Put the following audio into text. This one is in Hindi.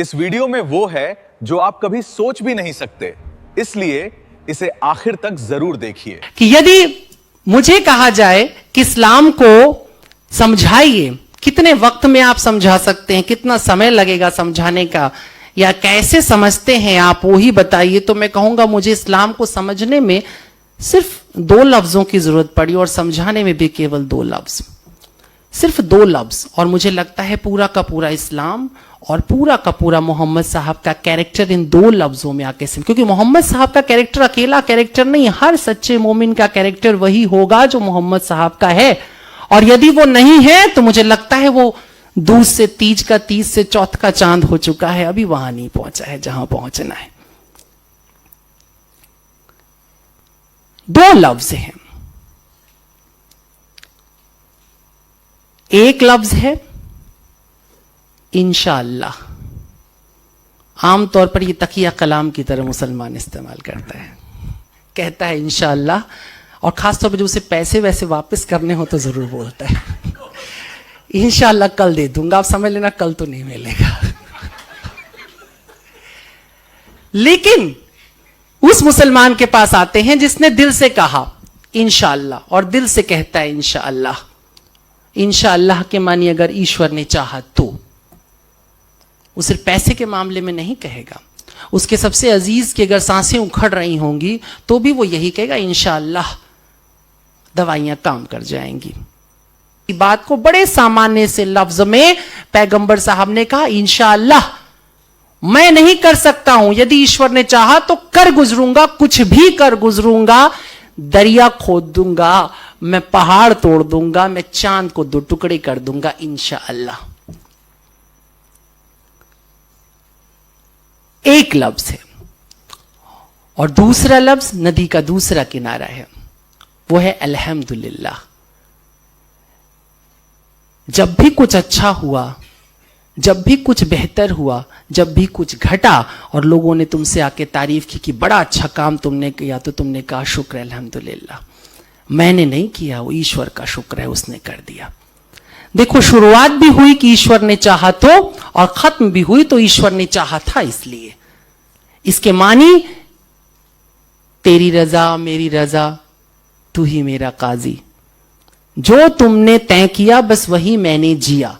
इस वीडियो में वो है जो आप कभी सोच भी नहीं सकते, इसलिए इसे आखिर तक जरूर देखिए। कि यदि मुझे कहा जाए कि इस्लाम को समझाइए, कितने वक्त में आप समझा सकते हैं, कितना समय लगेगा समझाने का, या कैसे समझते हैं आप वो ही बताइए, तो मैं कहूंगा मुझे इस्लाम को समझने में सिर्फ 2 लफ्जों की जरूरत पड़ी और समझाने में भी केवल 2 लफ्ज, सिर्फ 2 लफ्ज। और मुझे लगता है पूरा का पूरा इस्लाम और पूरा का पूरा मोहम्मद साहब का कैरेक्टर इन 2 लफ्जों में आके सिम, क्योंकि मोहम्मद साहब का कैरेक्टर अकेला कैरेक्टर नहीं, हर सच्चे मोमिन का कैरेक्टर वही होगा जो मोहम्मद साहब का है। और यदि वो नहीं है तो मुझे लगता है वो दूध से तीज का, तीज से चौथ का चांद हो चुका है, अभी वहां नहीं पहुंचा है जहां पहुंचना है। 2 लफ्ज हैं। एक लफ्ज है इंशाअल्लाह। आमतौर पर यह तकिया कलाम की तरह मुसलमान इस्तेमाल करता है, कहता है इंशाअल्लाह, और खासतौर पर जब उसे पैसे वैसे वापस करने हो तो जरूर बोलता है इंशाअल्लाह कल दे दूंगा, आप समझ लेना कल तो नहीं मिलेगा। लेकिन उस मुसलमान के पास आते हैं जिसने दिल से कहा इंशाअल्लाह और दिल से कहता है इंशाअल्लाह। इंशाअल्लाह के मानी अगर ईश्वर ने चाहा तो, वो सिर्फ पैसे के मामले में नहीं कहेगा, उसके सबसे अजीज की अगर सांसें उखड़ रही होंगी तो भी वो यही कहेगा इंशाअल्लाह दवाइयां काम कर जाएंगी। बात को बड़े सामान्य से लफ्ज में पैगंबर साहब ने कहा इंशाअल्लाह मैं नहीं कर सकता हूं, यदि ईश्वर ने चाहा तो कर गुजरूंगा, कुछ भी कर गुजरूंगा, दरिया खोद दूंगा, मैं पहाड़ तोड़ दूंगा, मैं चांद को 2 टुकड़े कर दूंगा इंशाअल्लाह। एक लफ्ज है। और दूसरा लफ्ज नदी का दूसरा किनारा है, वो है अल्हम्दुलिल्लाह। जब भी कुछ अच्छा हुआ, जब भी कुछ बेहतर हुआ, जब भी कुछ घटा और लोगों ने तुमसे आके तारीफ की कि बड़ा अच्छा काम तुमने किया, तो तुमने कहा शुक्र है अल्हम्दुलिल्लाह। मैंने नहीं किया, वो ईश्वर का शुक्र है, उसने कर दिया। देखो शुरुआत भी हुई कि ईश्वर ने चाहा तो, और खत्म भी हुई तो ईश्वर ने चाहा था, इसलिए इसके मानी तेरी रजा मेरी रजा तू ही मेरा काजी, जो तुमने तय किया बस वही मैंने जिया।